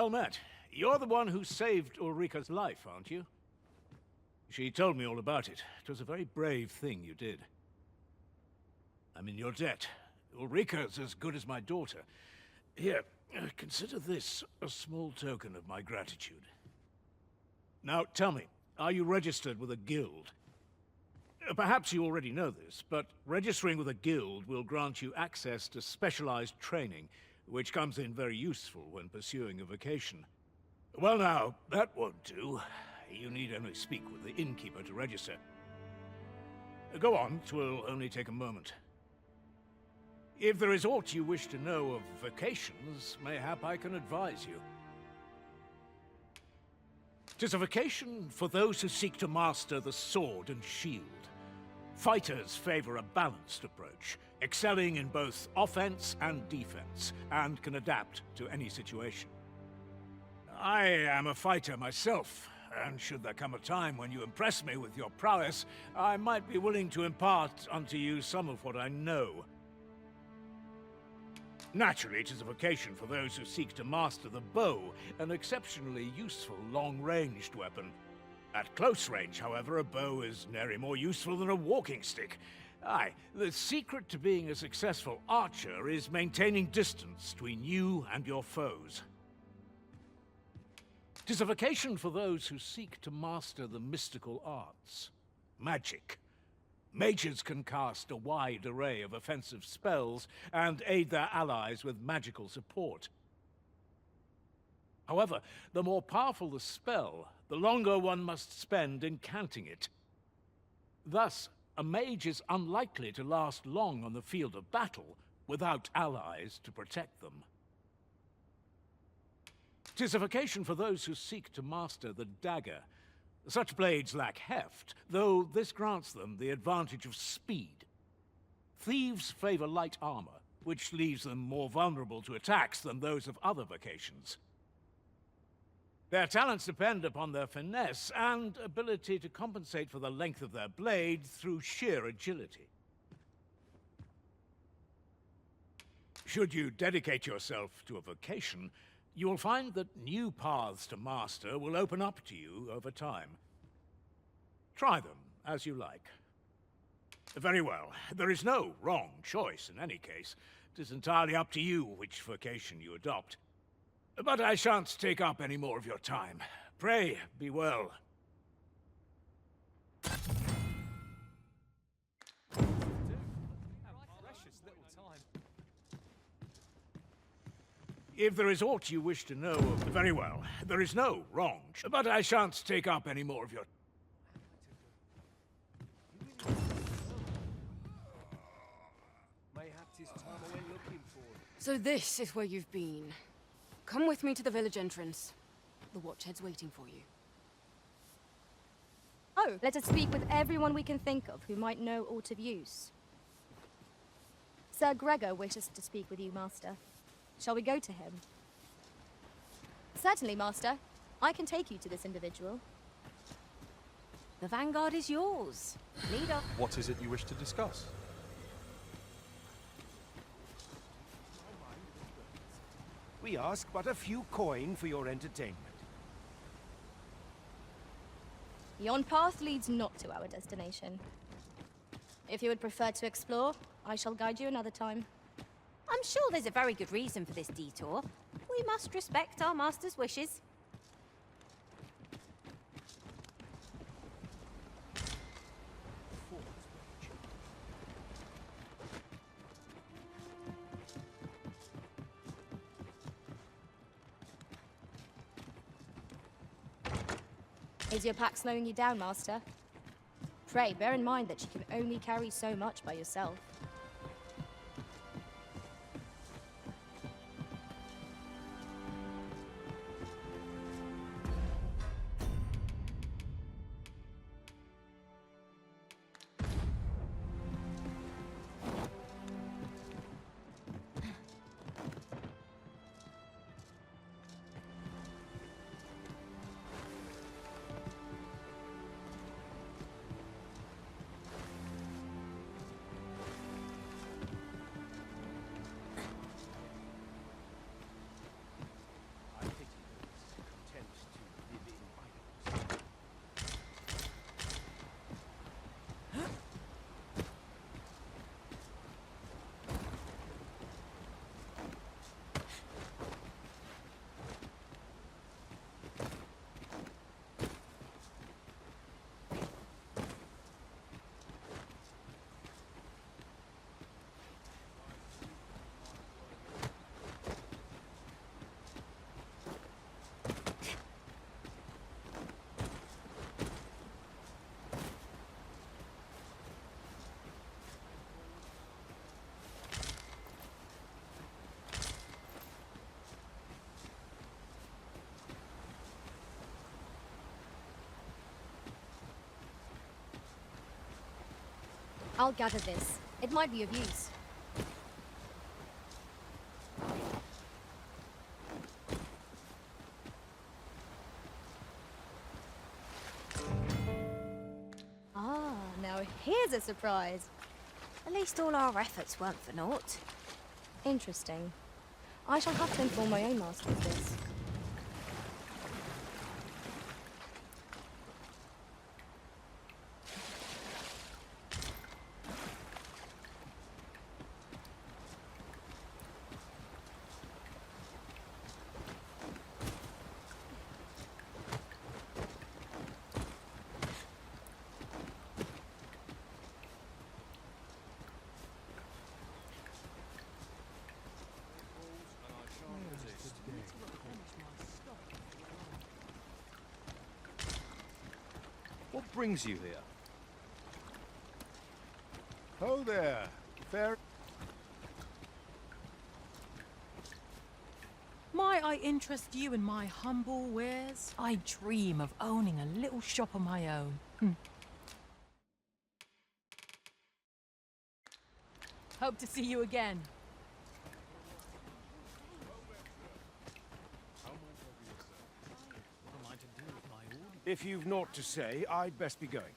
Well met. You're the one who saved Ulrika's life, aren't you? She told me all about it. It was a very brave thing you did. I'm in your debt. Ulrika's as good as my daughter. Here, consider this a small token of my gratitude. Now, tell me, are you registered with a guild? Perhaps you already know this, but registering with a guild will grant you access to specialized training, which comes in very useful when pursuing a vocation. Well now, that won't do. You need only speak with the innkeeper to register. Go on, 'twill only take a moment. If there is aught you wish to know of vocations, mayhap I can advise you. 'Tis a vocation for those who seek to master the sword and shield. Fighters favor a balanced approach, excelling in both offense and defense, and can adapt to any situation. I am a fighter myself, and should there come a time when you impress me with your prowess, I might be willing to impart unto you some of what I know. Naturally, it is a vocation for those who seek to master the bow, an exceptionally useful long-ranged weapon. At close range, however, a bow is nary more useful than a walking stick. Aye, the secret to being a successful archer is maintaining distance between you and your foes. 'Tis a vocation for those who seek to master the mystical arts. Magic. Mages can cast a wide array of offensive spells and aid their allies with magical support. However, the more powerful the spell, the longer one must spend incanting it. Thus, a mage is unlikely to last long on the field of battle without allies to protect them. 'Tis a vocation for those who seek to master the dagger. Such blades lack heft, though this grants them the advantage of speed. Thieves favor light armor, which leaves them more vulnerable to attacks than those of other vocations. Their talents depend upon their finesse and ability to compensate for the length of their blade through sheer agility. Should you dedicate yourself to a vocation, you will find that new paths to master will open up to you over time. Try them as you like. Very well. There is no wrong choice in any case. It is entirely up to you which vocation you adopt. But I shan't take up any more of your time. Pray, be well. If there is aught you wish to know of... Very well. There is no wrong. But I shan't take up any more of your... So this is where you've been. Come with me to the village entrance. The Watchhead's waiting for you. Oh, let us speak with everyone we can think of who might know aught of use. Sir Gregor wishes to speak with you, Master. Shall we go to him? Certainly, Master. I can take you to this individual. The vanguard is yours. Lead up. What is it you wish to discuss? We ask but a few coin for your entertainment. Yon path leads not to our destination. If you would prefer to explore, I shall guide you another time. I'm sure there's a very good reason for this detour. We must respect our master's wishes. Is your pack slowing you down, Master? Pray, bear in mind that you can only carry so much by yourself. I'll gather this. It might be of use. Ah, now here's a surprise. At least all our efforts weren't for naught. Interesting. I shall have to inform my own master of this. What brings you here? Ho there, fair. Might I interest you in my humble wares? I dream of owning a little shop of my own. Hope to see you again. If you've naught to say, I'd best be going.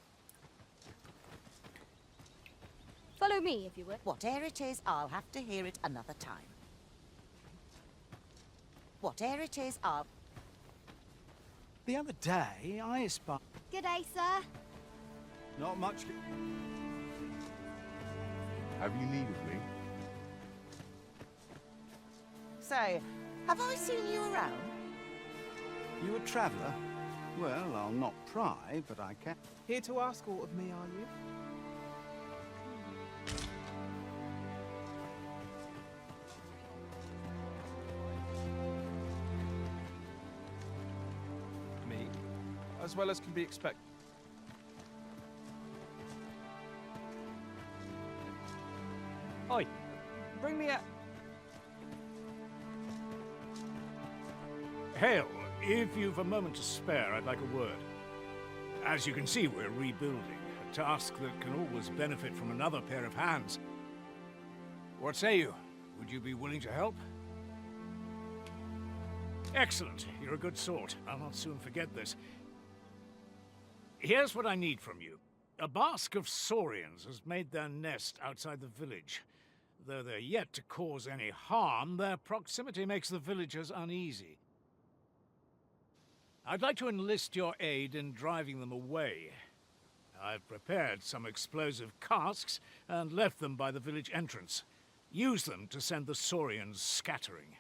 Follow me, if you would. Whatever it is, I'll have to hear it another time. Whatever it is, I'll... The other day, I espied... Good day, sir. Not much... Have you need of me? Say, have I seen you around? You a traveller? Well, I'll not pry, but I can... Here to ask aught of me, are you? Me, as well as can be expected. Oi, bring me a... Hail, if you've a moment to spare, I'd like a word. As you can see, we're rebuilding, a task that can always benefit from another pair of hands. What say you? Would you be willing to help? Excellent. You're a good sort. I'll not soon forget this. Here's what I need from you. A bask of saurians has made their nest outside the village. Though they're yet to cause any harm, their proximity makes the villagers uneasy. I'd like to enlist your aid in driving them away. I've prepared some explosive casks and left them by the village entrance. Use them to send the saurians scattering.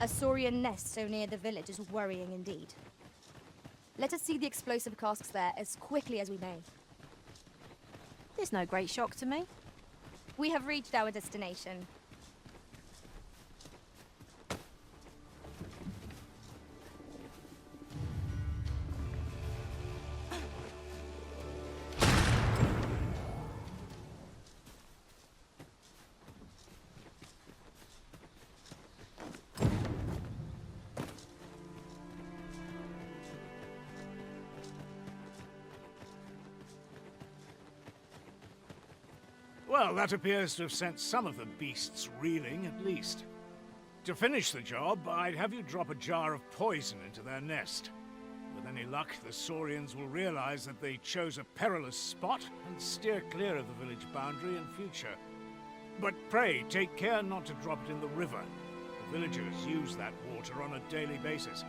A saurian nest so near the village is worrying indeed. Let us see the explosive casks there as quickly as we may. There's no great shock to me. We have reached our destination. Well, that appears to have sent some of the beasts reeling, at least. To finish the job, I'd have you drop a jar of poison into their nest. With any luck, the saurians will realize that they chose a perilous spot and steer clear of the village boundary in future. But pray, take care not to drop it in the river. The villagers use that water on a daily basis.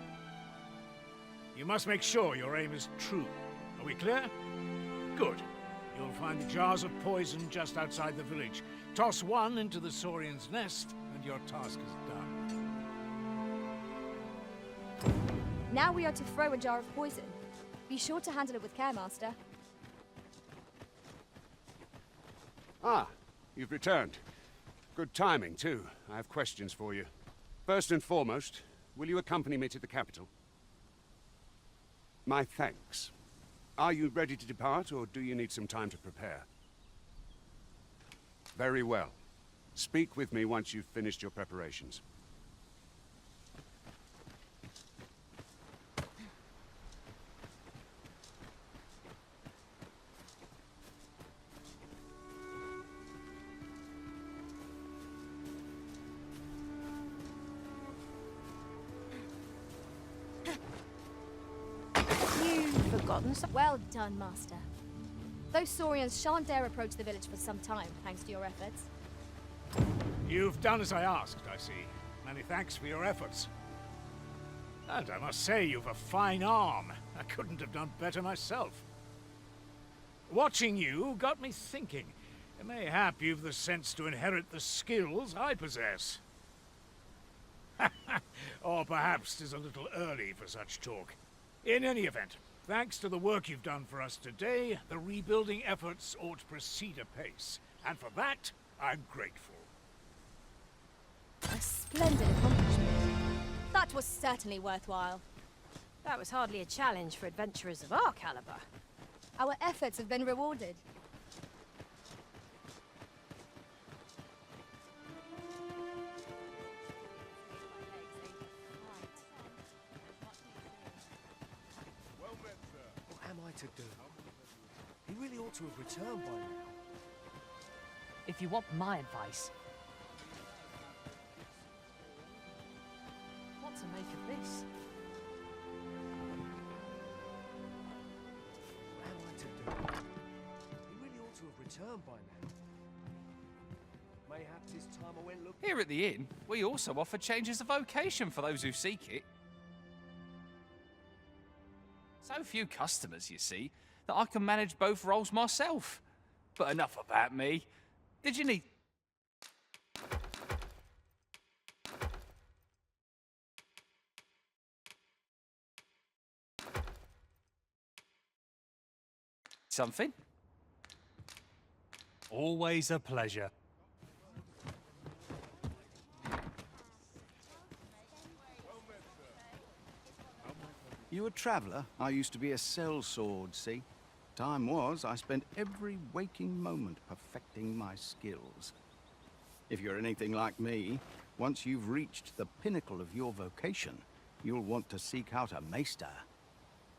You must make sure your aim is true. Are we clear? Good. You'll find the jars of poison just outside the village. Toss one into the saurian's nest, and your task is done. Now we are to throw a jar of poison. Be sure to handle it with care, Master. Ah, you've returned. Good timing, too. I have questions for you. First and foremost, will you accompany me to the capital? My thanks. Are you ready to depart, or do you need some time to prepare? Very well. Speak with me once you've finished your preparations. forgotten some... Well done, Master. Those Saurians shan't dare approach the village for some time, thanks to your efforts. You've done as I asked, I see. Many thanks for your efforts. And I must say, you've a fine arm. I couldn't have done better myself. Watching you got me thinking. Mayhap you've the sense to inherit the skills I possess. Or perhaps 'tis a little early for such talk. In any event, thanks to the work you've done for us today, the rebuilding efforts ought to proceed apace. And for that, I'm grateful. A splendid accomplishment. That was certainly worthwhile. That was hardly a challenge for adventurers of our caliber. Our efforts have been rewarded. What am I to do? He really ought to have returned by now. If you want my advice, what to make of this? What am I to do? He really ought to have returned by now. Mayhaps this time I went looking... Here at the inn, we also offer changes of vocation for those who seek it. So few customers, you see, that I can manage both roles myself. But enough about me. Did you need... something? Always a pleasure. You a traveller? I used to be a sellsword, see? Time was, I spent every waking moment perfecting my skills. If you're anything like me, once you've reached the pinnacle of your vocation, you'll want to seek out a maester.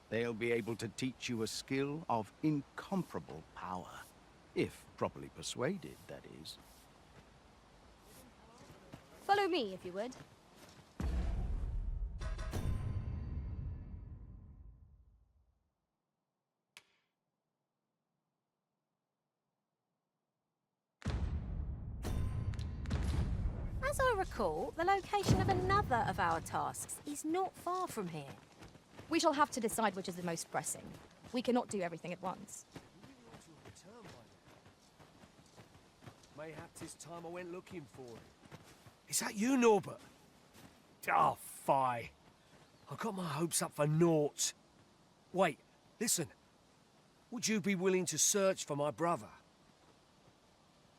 They'll be able to teach you a skill of incomparable power. If properly persuaded, that is. Follow me, if you would. As I recall, the location of another of our tasks is not far from here. We shall have to decide which is the most pressing. We cannot do everything at once. Mayhaps this time I went looking for him. Is that you, Norbert? Oh, fie. I got my hopes up for naught. Wait, listen. Would you be willing to search for my brother?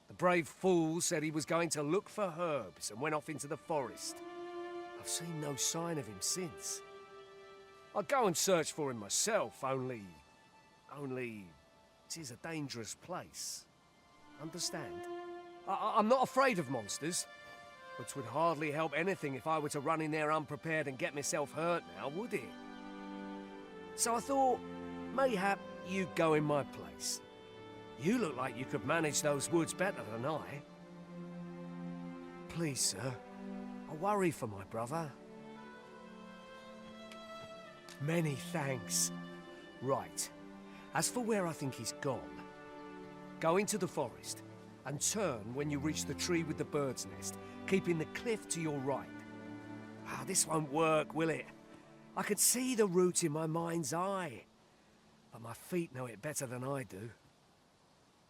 The brave fool said he was going to look for herbs and went off into the forest. I've seen no sign of him since. I'd go and search for him myself, only... it is a dangerous place. Understand? I'm not afraid of monsters, but it would hardly help anything if I were to run in there unprepared and get myself hurt now, would it? So I thought, mayhap you'd go in my place. You look like you could manage those woods better than I. Please, sir, I worry for my brother. Many thanks. Right. As for where I think he's gone, go into the forest and turn when you reach the tree with the bird's nest, keeping the cliff to your right. Ah, this won't work, will it? I could see the route in my mind's eye, but my feet know it better than I do.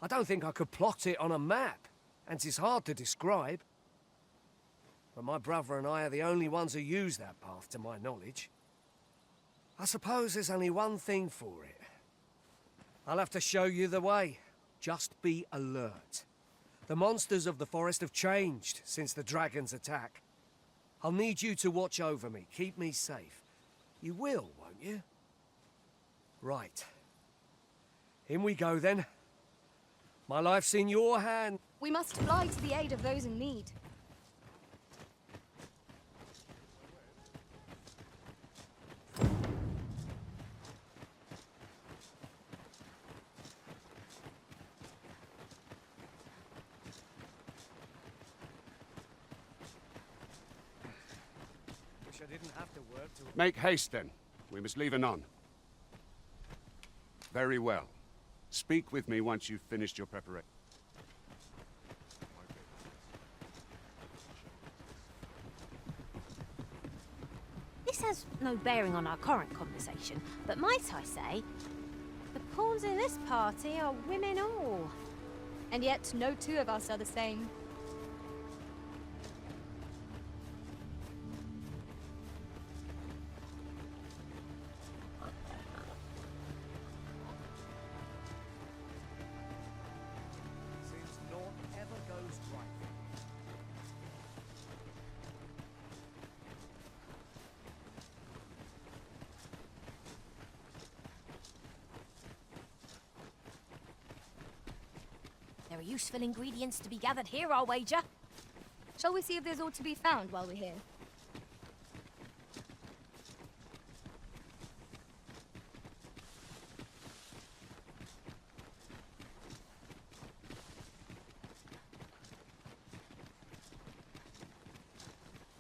I don't think I could plot it on a map, and it's hard to describe. But my brother and I are the only ones who use that path, to my knowledge. I suppose there's only one thing for it. I'll have to show you the way. Just be alert. The monsters of the forest have changed since the dragon's attack. I'll need you to watch over me, keep me safe. You will, won't you? Right. In we go, then. My life's in your hand. We must fly to the aid of those in need. Wish I didn't have to work to... Make haste, then. We must leave anon. Very well. Speak with me once you've finished your preparation. This has no bearing on our current conversation, but might I say, the pawns in this party are women all. And yet, no two of us are the same. Seems naught ever goes right. There are useful ingredients to be gathered here, I'll wager. Shall we see if there's aught to be found while we're here?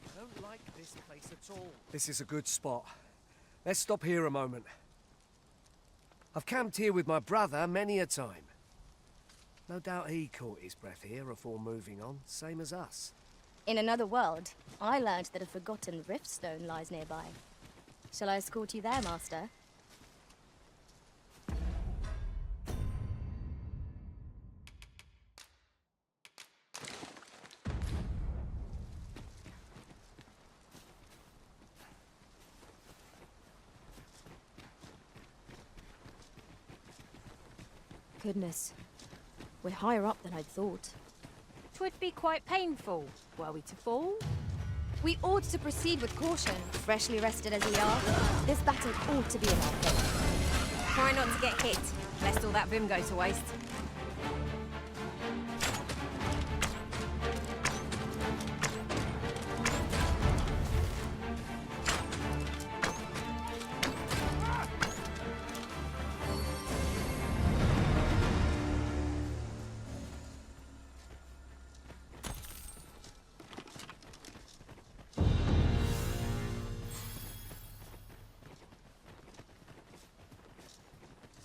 I don't like this place at all. This is a good spot. Let's stop here a moment. I've camped here with my brother many a time. No doubt he caught his breath here afore moving on, same as us. In another world, I learned that a forgotten riftstone lies nearby. Shall I escort you there, Master? Goodness. We're higher up than I'd thought. 'Twould be quite painful, were we to fall. We ought to proceed with caution, freshly rested as we are. This battle ought to be in our favor. Try not to get hit, lest all that vim go to waste.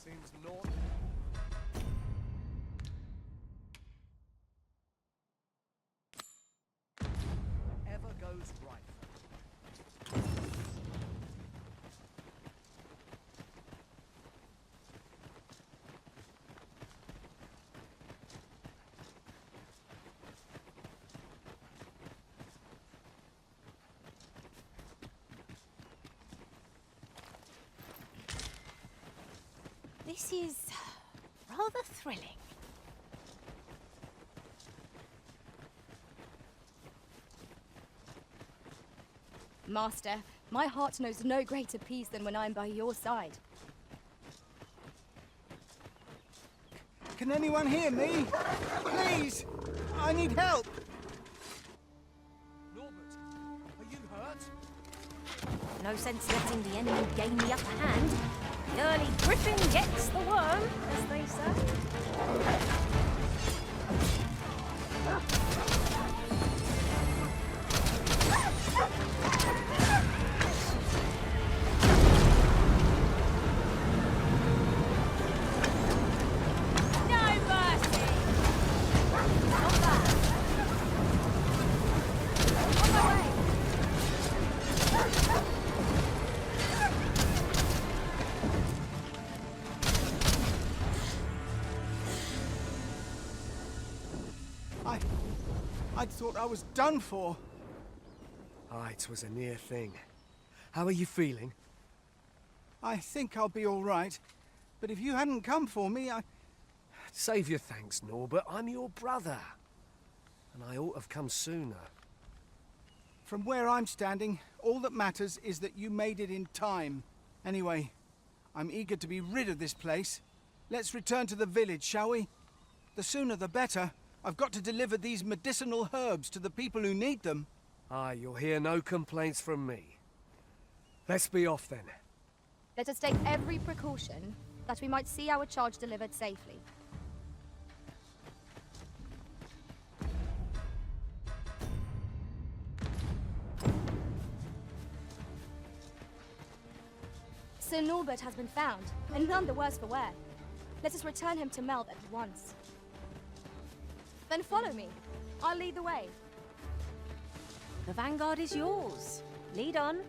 Seems naught ever goes right. This is rather thrilling. Master, my heart knows no greater peace than when I'm by your side. Can anyone hear me? Please! I need help! Norbert, are you hurt? No sense letting the enemy gain the upper hand. The early griffin gets the worm, as they say. I thought I was done for. Aye, it was a near thing. How are you feeling? I think I'll be all right. But if you hadn't come for me, Save your thanks, Norbert. I'm your brother. And I ought to have come sooner. From where I'm standing, all that matters is that you made it in time. Anyway, I'm eager to be rid of this place. Let's return to the village, shall we? The sooner the better. I've got to deliver these medicinal herbs to the people who need them. Aye, you'll hear no complaints from me. Let's be off then. Let us take every precaution that we might see our charge delivered safely. Sir Norbert has been found, and none the worse for wear. Let us return him to Melv at once. Then follow me. I'll lead the way. The vanguard is yours. Lead on.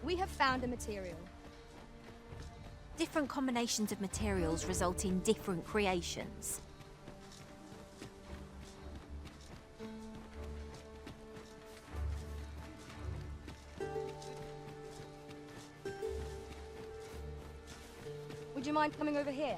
We have found a material. Different combinations of materials result in different creations. Would you mind coming over here?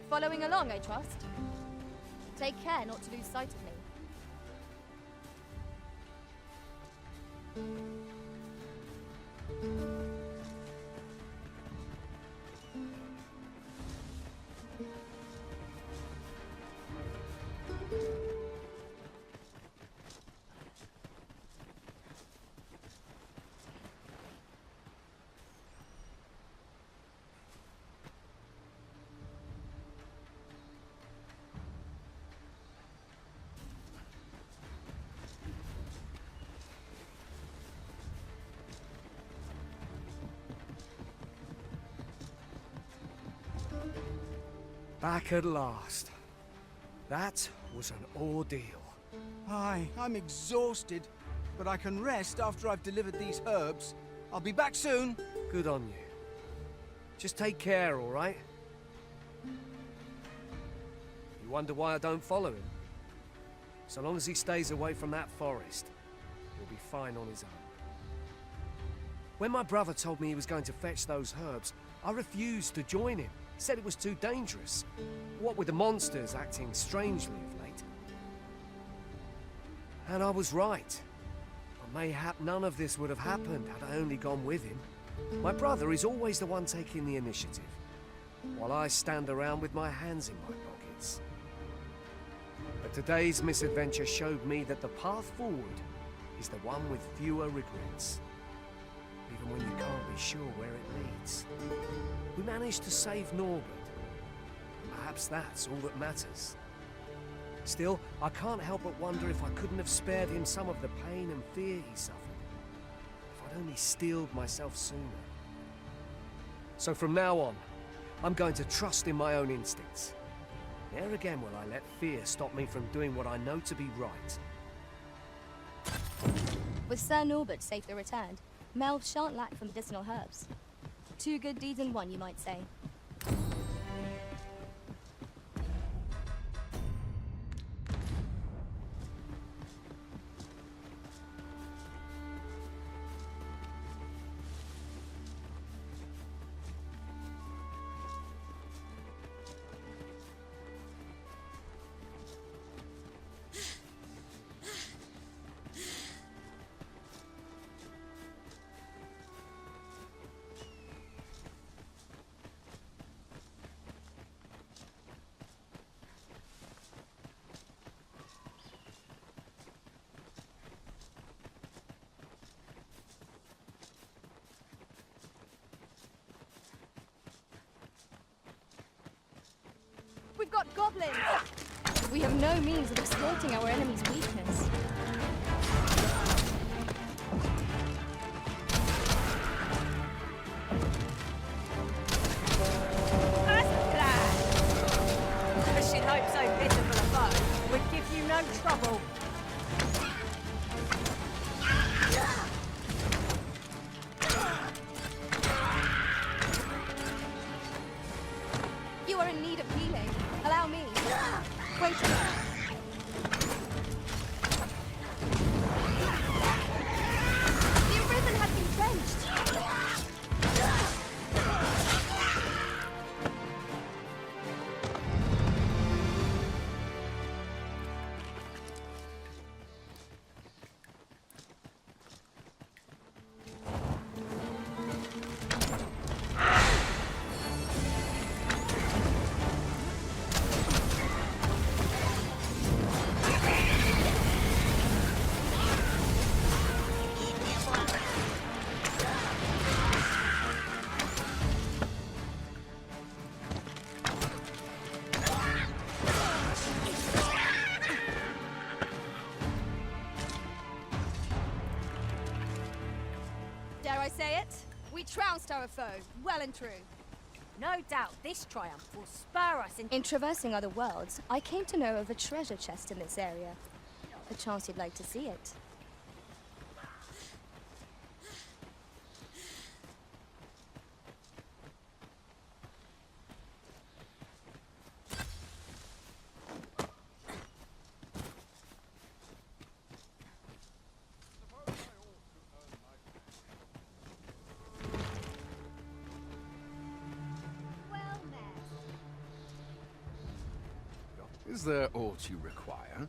Following along, I trust. Take care not to lose sight of me. Back at last. That was an ordeal. Aye, I'm exhausted, but I can rest after I've delivered these herbs. I'll be back soon. Good on you. Just take care, all right? You wonder why I don't follow him? So long as he stays away from that forest, he'll be fine on his own. When my brother told me he was going to fetch those herbs, I refused to join him. Said it was too dangerous. What with the monsters acting strangely of late. And I was right. But mayhap none of this would have happened had I only gone with him. My brother is always the one taking the initiative, while I stand around with my hands in my pockets. But today's misadventure showed me that the path forward is the one with fewer regrets. Even when you can't be sure where it leads. We managed to save Norbert. Perhaps that's all that matters. Still, I can't help but wonder if I couldn't have spared him some of the pain and fear he suffered. If I'd only steeled myself sooner. So from now on, I'm going to trust in my own instincts. Never again will I let fear stop me from doing what I know to be right. With Sir Norbert safely returned, Melv shan't lack for medicinal herbs. 2 good deeds in one, you might say. We've got goblins! We have no means of exploiting our enemy's weakness. I should hope so pitiful a foe would give you no trouble. You are in need of healing. Allow me. Wait a minute. I say it? We trounced our foe, well and true. No doubt this triumph will spur us In traversing other worlds, I came to know of a treasure chest in this area. A chance you'd like to see it. Is there aught you require?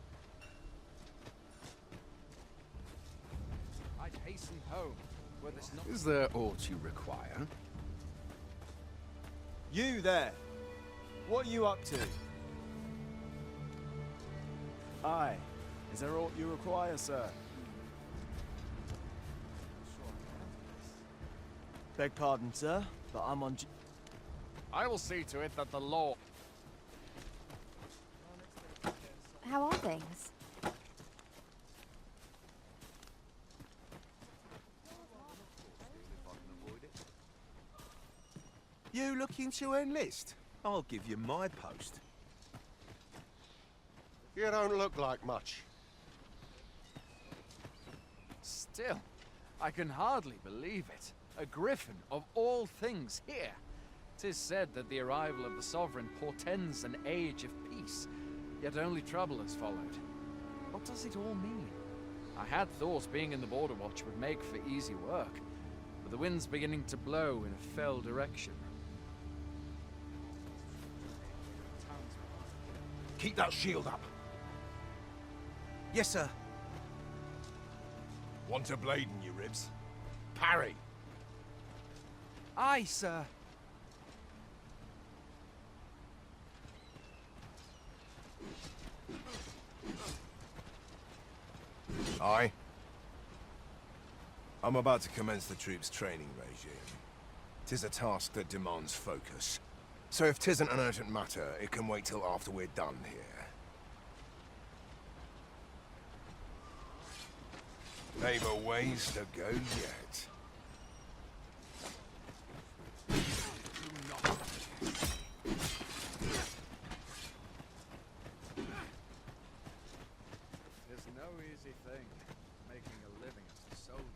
I'd hasten home, were this not... Is there aught you require? You there! What are you up to? Aye. Is there aught you require, sir? Beg pardon, sir, but I'm on... I will see to it that the law... How are things? You looking to enlist? I'll give you my post. You don't look like much. Still, I can hardly believe it. A griffin of all things here. 'Tis said that the arrival of the Sovereign portends an age of peace, yet only trouble has followed. What does it all mean? I had thought being in the Border Watch would make for easy work, but the wind's beginning to blow in a fell direction. Keep that shield up. Yes, sir. Want a blade in your ribs? Parry. Aye, sir. Aye. I'm about to commence the troops' training regime. 'Tis a task that demands focus. So if 'tisn't an urgent matter, it can wait till after we're done here. They've a ways to go yet. It's no easy thing, making a living as a soldier.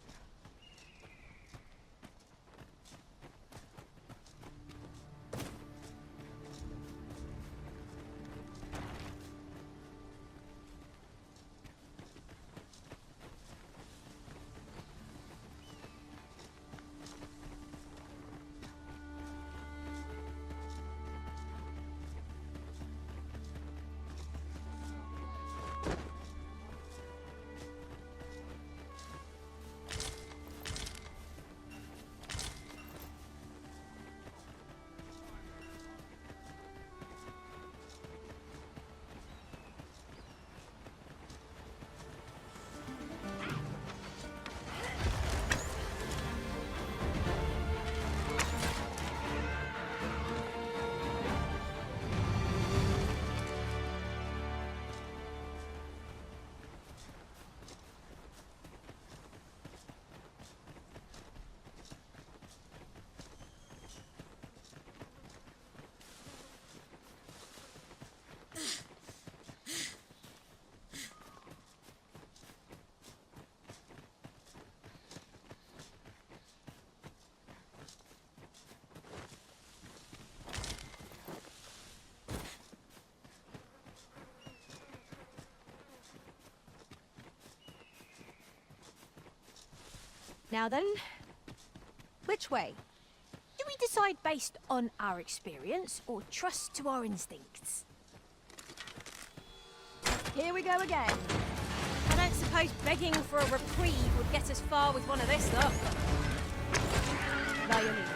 Now then, which way? Do we decide based on our experience or trust to our instincts? Here we go again. I don't suppose begging for a reprieve would get us far with one of this lot. By your leave.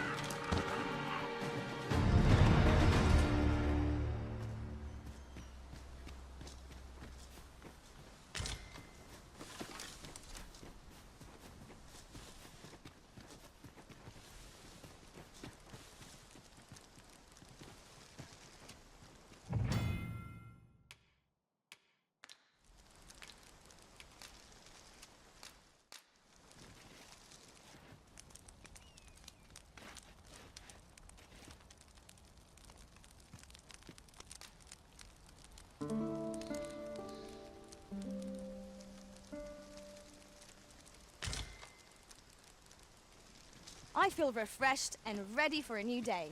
I feel refreshed and ready for a new day.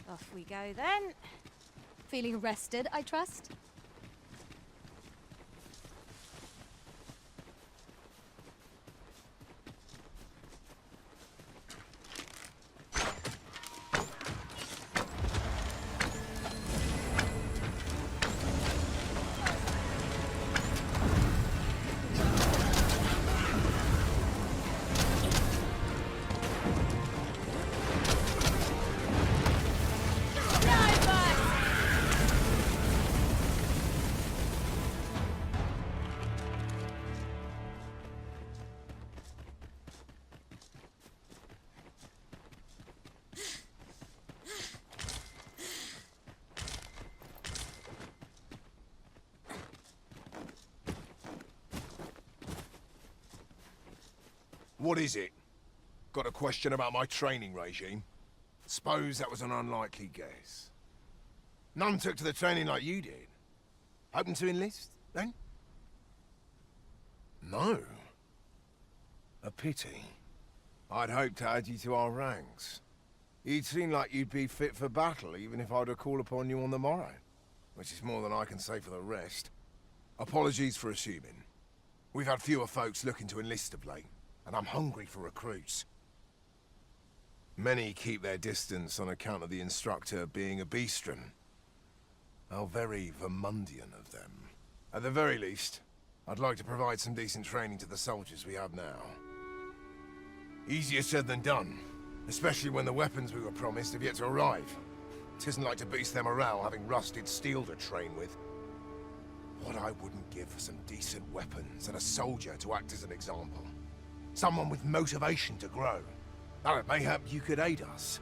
Off we go then. Feeling rested, I trust? What is it? Got a question about my training regime? Suppose that was an unlikely guess. None took to the training like you did. Hoping to enlist, then? No. A pity. I'd hoped to add you to our ranks. You'd seem like you'd be fit for battle, even if I were to call upon you on the morrow. Which is more than I can say for the rest. Apologies for assuming. We've had fewer folks looking to enlist of late, and I'm hungry for recruits. Many keep their distance on account of the instructor being a beastren. How very Vermundian of them. At the very least, I'd like to provide some decent training to the soldiers we have now. Easier said than done, especially when the weapons we were promised have yet to arrive. It isn't like to boost their morale having rusted steel to train with. What I wouldn't give for some decent weapons and a soldier to act as an example. Someone with motivation to grow. Now, it mayhap you could aid us.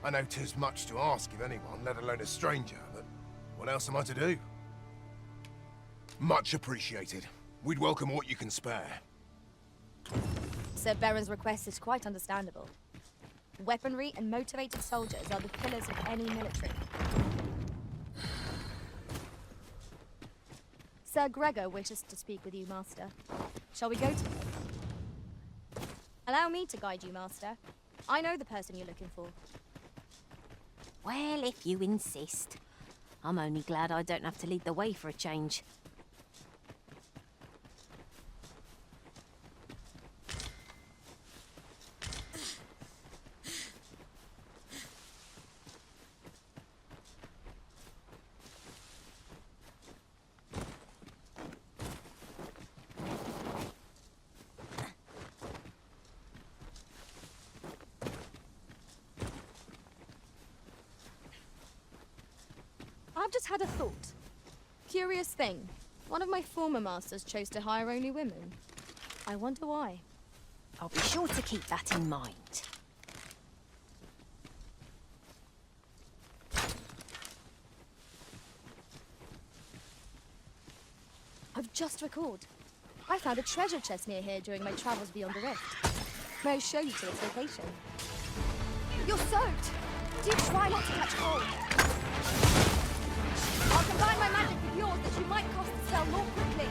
I know 'tis much to ask of anyone, let alone a stranger, but what else am I to do? Much appreciated. We'd welcome what you can spare. Sir Baron's request is quite understandable. Weaponry and motivated soldiers are the pillars of any military. Sir Gregor wishes to speak with you, Master. Shall we go to... Allow me to guide you, Master. I know the person you're looking for. Well, if you insist. I'm only glad I don't have to lead the way for a change. I've just had a thought. Curious thing. One of my former masters chose to hire only women. I wonder why. I'll be sure to keep that in mind. I've just recalled. I found a treasure chest near here during my travels beyond the rift. May I show you to its location? You're soaked! Do try not to catch cold. I'll combine my magic with yours that you might cross the cell more quickly.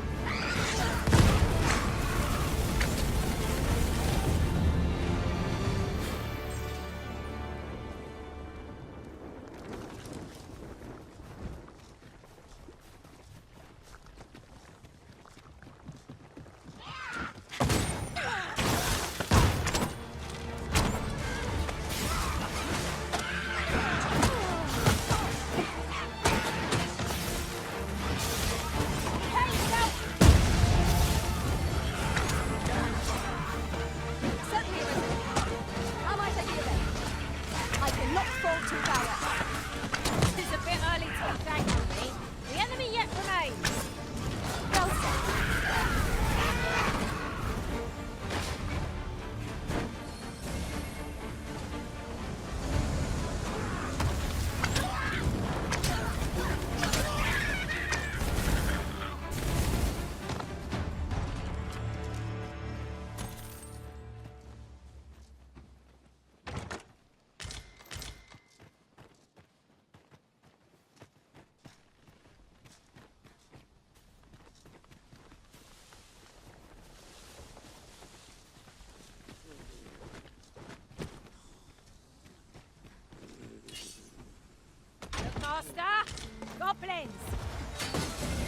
goblins!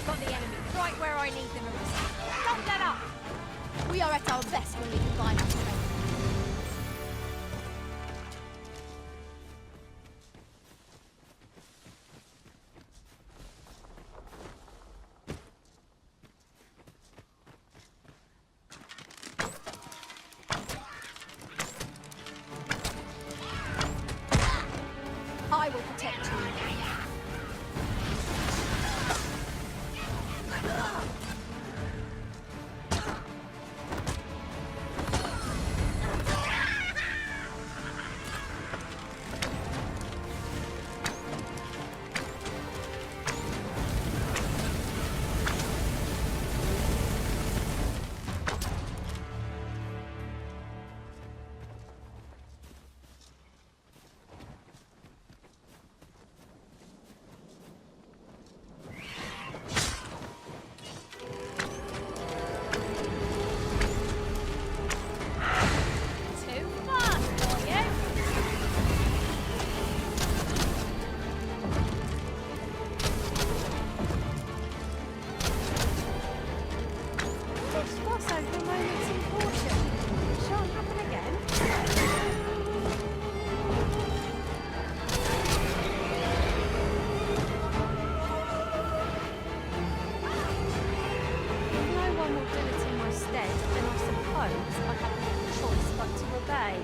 Got the enemy right where I need them, Arisa. Don't let up! We are at our best when we combine our strength. I will protect you. Too fast for you! This was over moments in caution. Shan't happen again. If no one will do it in my stead, then I suppose I have no choice but to obey.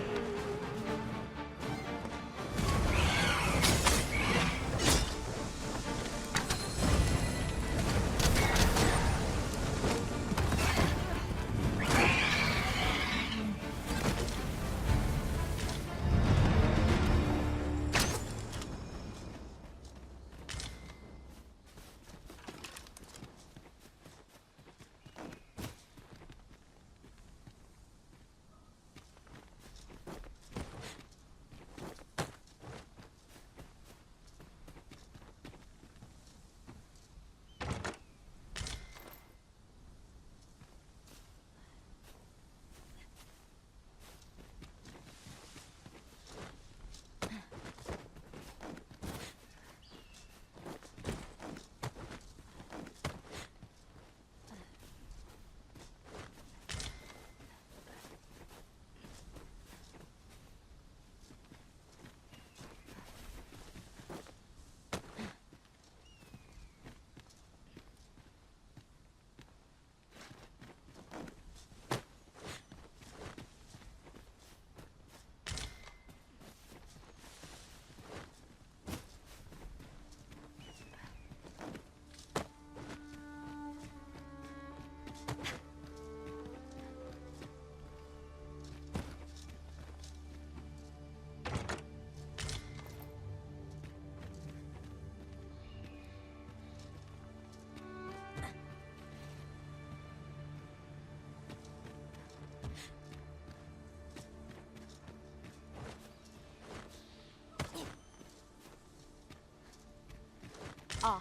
Ah,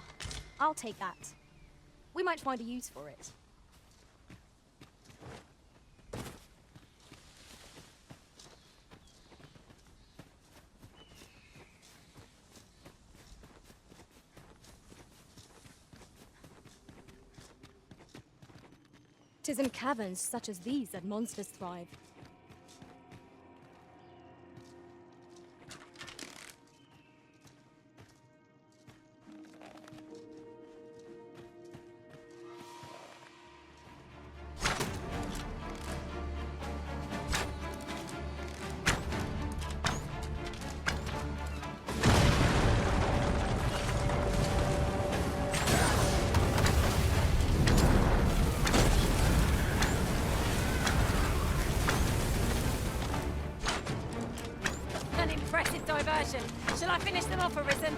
I'll take that. We might find a use for it. Tis in caverns such as these that monsters thrive. Impressive diversion. Shall I finish them off, Arisen?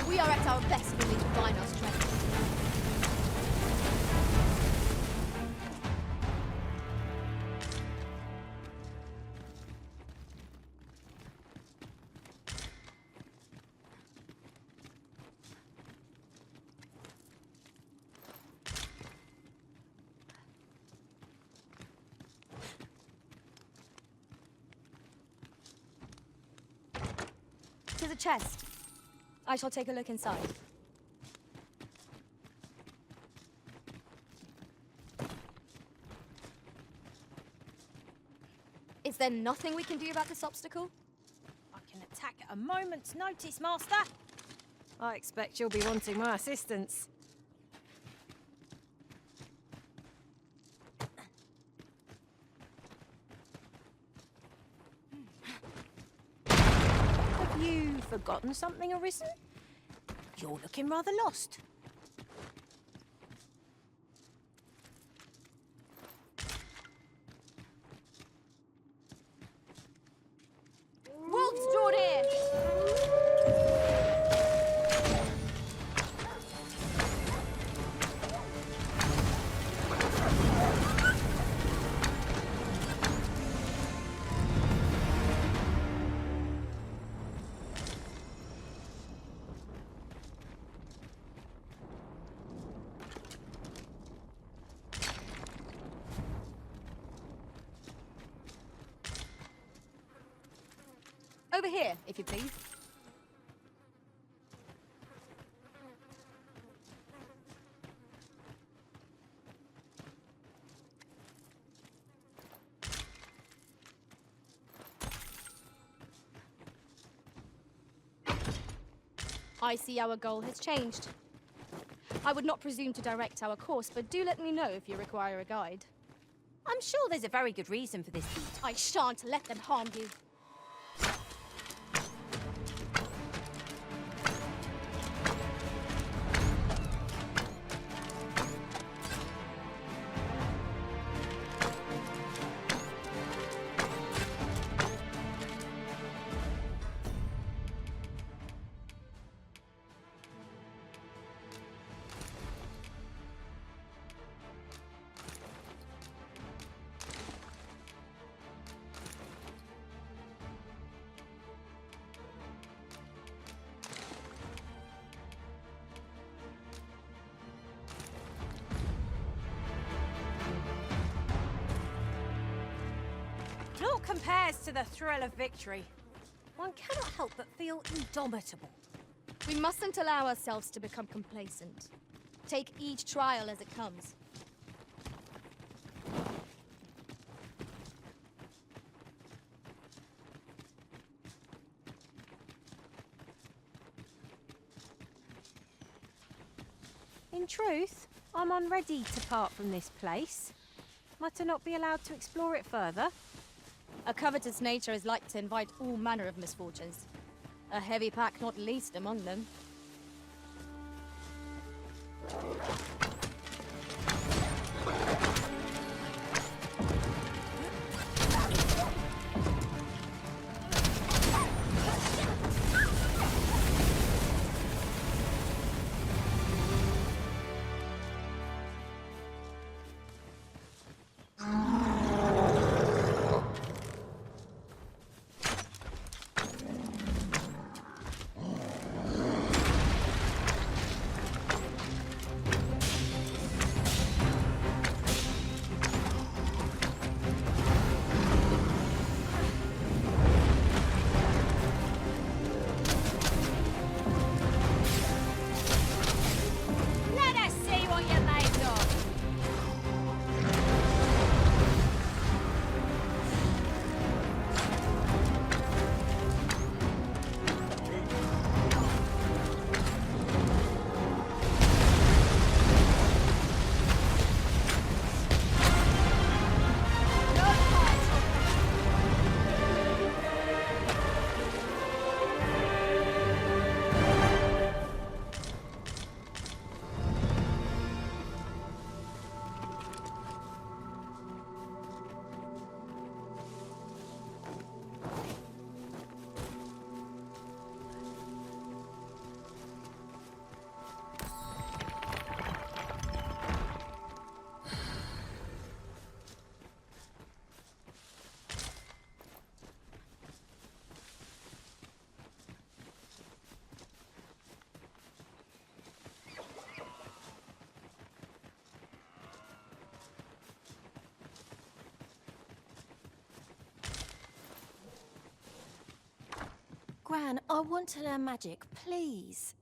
We are at our best when we combine our strength. To the chest. I shall take a look inside. Is there nothing we can do about this obstacle? I can attack at a moment's notice, Master. I expect you'll be wanting my assistance. Have you forgotten something, Arisen? You're looking rather lost. Wolf's drawn here! Over here, if you please. I see our goal has changed. I would not presume to direct our course, but do let me know if you require a guide. I'm sure there's a very good reason for this feat. I shan't let them harm you. Naught compares to the thrill of victory. One cannot help but feel indomitable. We mustn't allow ourselves to become complacent. Take each trial as it comes. In truth, I'm unready to part from this place. Might I not be allowed to explore it further? A covetous nature is like to invite all manner of misfortunes. A heavy pack not least among them. Let us see what you're made of! Gran, I want to learn magic, please.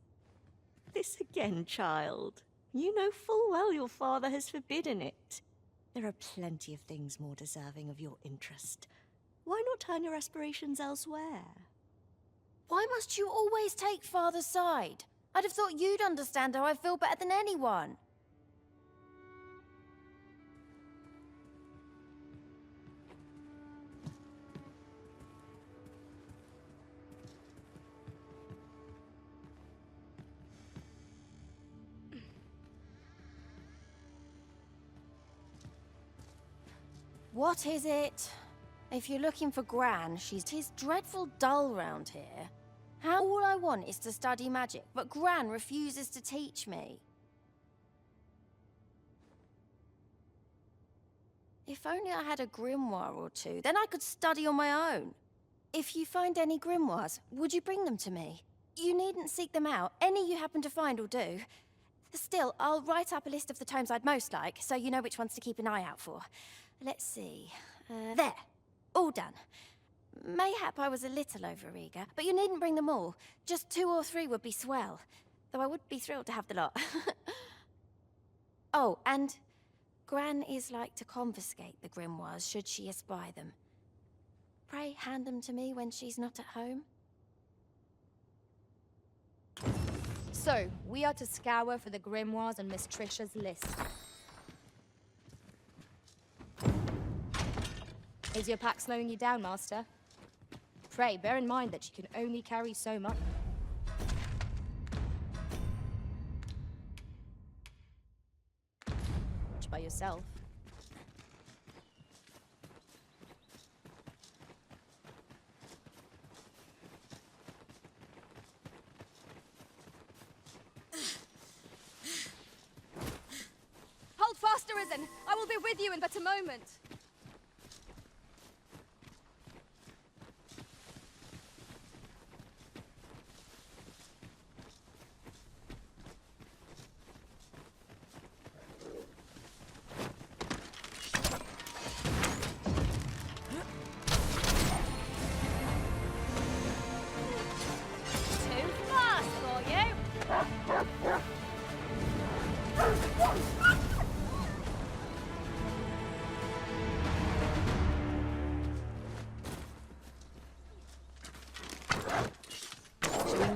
This again, child. You know full well your father has forbidden it. There are plenty of things more deserving of your interest. Why not turn your aspirations elsewhere? Why must you always take Father's side? I'd have thought you'd understand how I feel better than anyone. What is it? If you're looking for Gran, tis dreadful dull round here. How all I want is to study magic, but Gran refuses to teach me. If only I had a grimoire or two, then I could study on my own. If you find any grimoires, would you bring them to me? You needn't seek them out. Any you happen to find will do. Still, I'll write up a list of the tomes I'd most like, so you know which ones to keep an eye out for. Let's see. There. All done. Mayhap I was a little overeager, but you needn't bring them all. Just 2 or 3 would be swell. Though I would be thrilled to have the lot. Oh, and Gran is like to confiscate the grimoires should she espy them. Pray hand them to me when she's not at home. So, we are to scour for the grimoires on Miss Trisha's list. Is your pack slowing you down, Master? Pray, bear in mind that you can only carry so much. By yourself. Hold fast, Arisen! I will be with you in but a moment.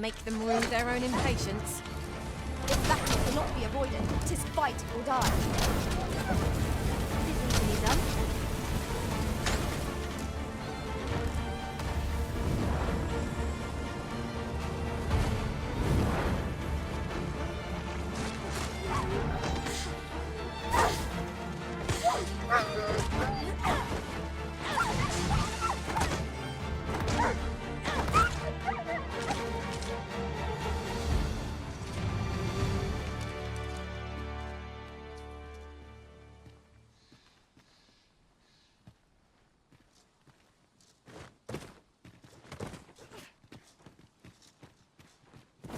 Make them rue their own impatience. If battle cannot be avoided, 'tis fight or die. This easily done.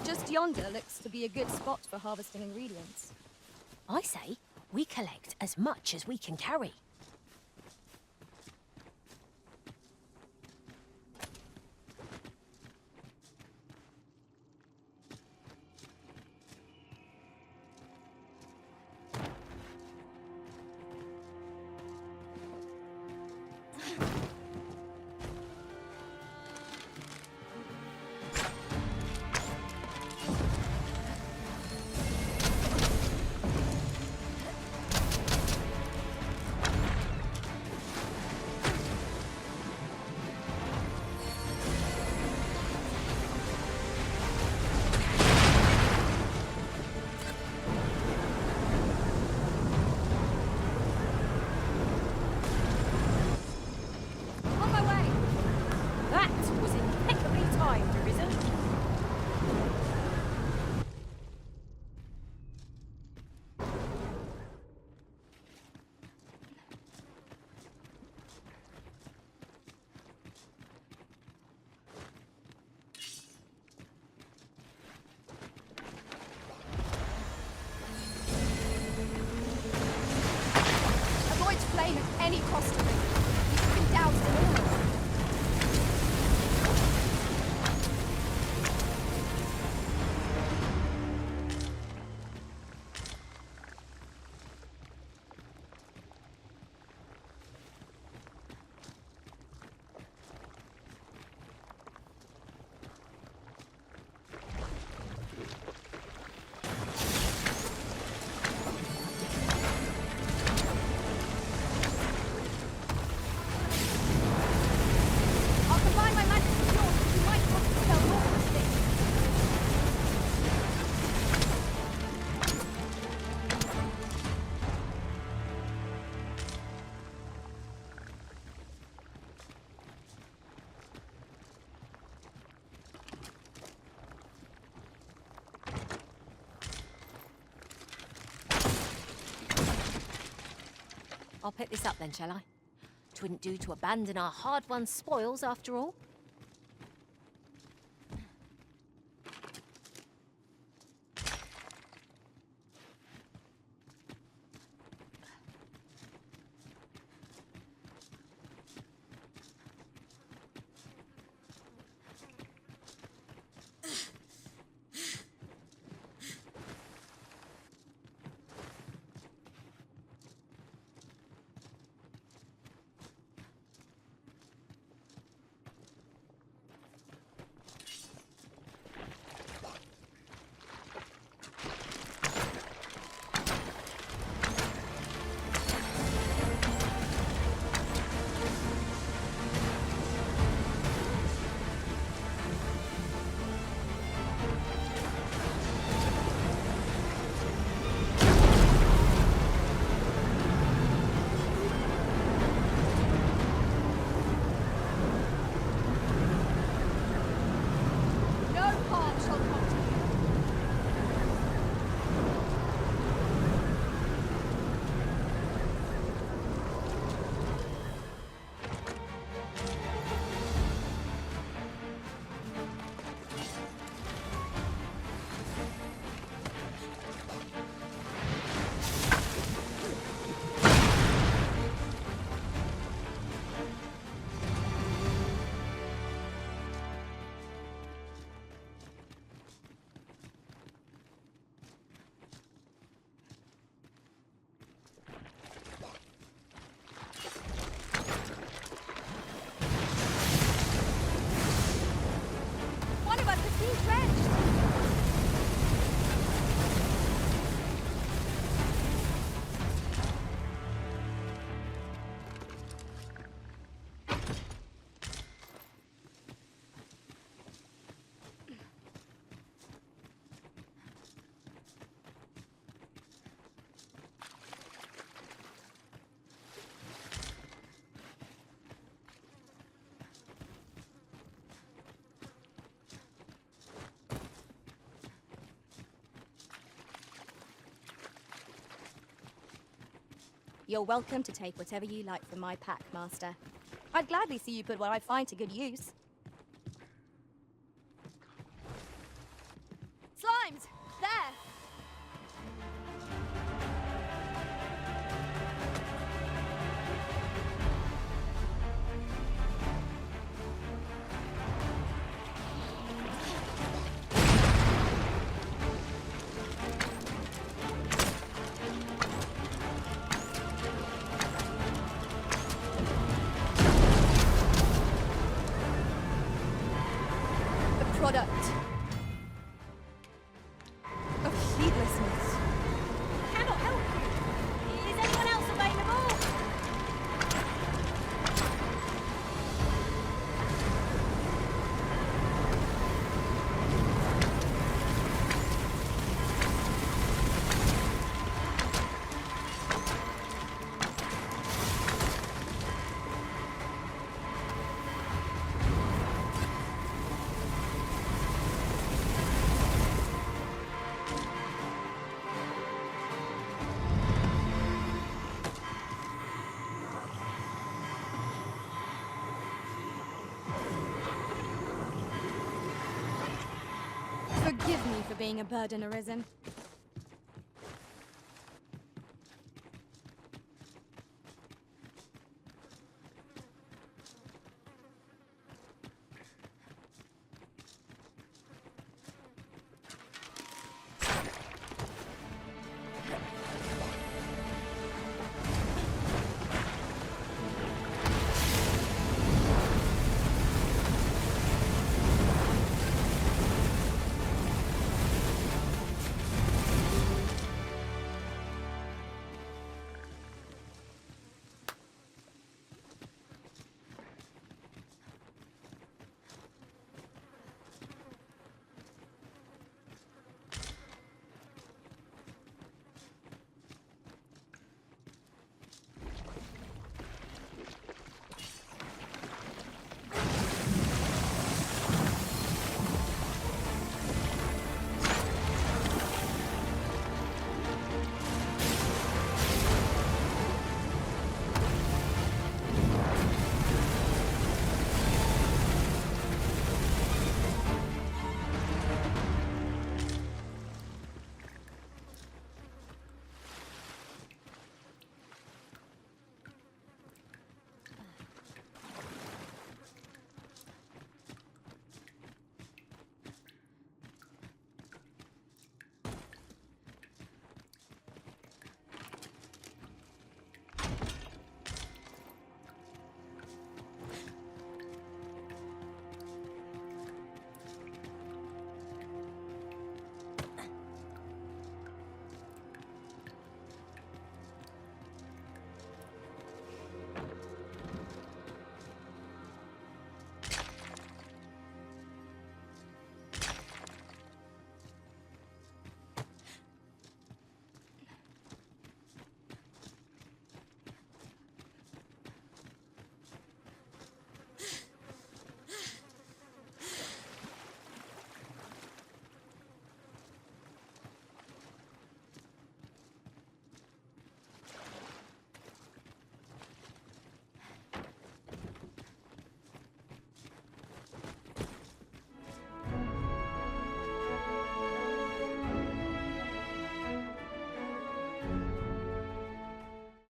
Just yonder looks to be a good spot for harvesting ingredients. I say, we collect as much as we can carry. Flame at any cost to me. You've been doused in oil. I'll pick this up then, shall I? 'Twouldn't do to abandon our hard-won spoils after all. You're welcome to take whatever you like from my pack, Master. I'd gladly see you put what I find to good use. Slimes! There! Product of heedlessness. Cannot help you. Is anyone else available? Forgive me for being a burden arisen.